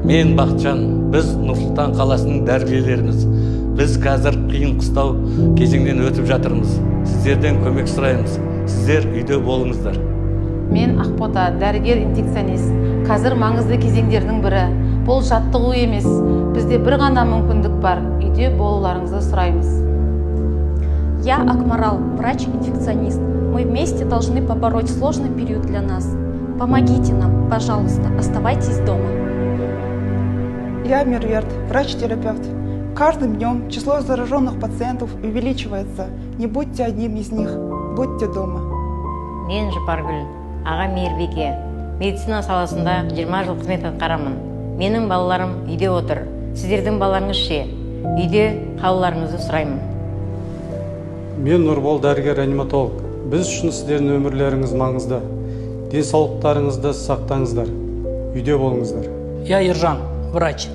Мен Бақытжан, біз Нұр-Сұлтан қаласының дәрігерлеріміз. Біз қазір қиын қыстау кезеңнен өтіп жатырмыз. Сіздерден көмек сұраймыз. Сіздер үйде болыңыздар. Мен Ақбота, дәрігер инфекционист. Қазір маңызды кезеңдердің бірі. Бұл жаттығу емес. Бізде бір ғана мүмкіндік бар. Үйде болуларыңызды сұраймыз. Я Акмарал, врач-инфекционист. Мы вместе должны побороть сложный период для нас. Помогите нам, пожалуйста, оставайтесь дома. Я Мерверт, врач-терапевт. Каждым днем число зараженных пациентов увеличивается. Не будьте одним из них, будьте дома. Мен Жапаргүл, аға мейірбике. Медицина саласында 20 жыл қызмет атқарамын. Менің балаларым үйде отыр. Сіздердің балаларыңыз ше? Үйде қалуларыңызды сұраймын. Мен Нұрбол, дәрігер-реаниматолог. Біз үшін сіздердің өмірлеріңіз маңызды. Денсаулықтарыңызды сақтаңыздар. Үйде болыңыздар. Я Ержан, врач.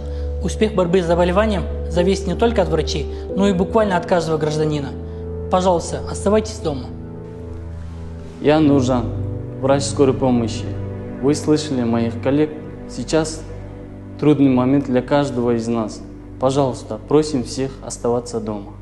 Успех борьбы с заболеванием зависит не только от врачей, но и буквально от каждого гражданина. Пожалуйста, оставайтесь дома. Я Нуржан, врач скорой помощи. Вы слышали моих коллег? Сейчас трудный момент для каждого из нас. Пожалуйста, просим всех оставаться дома.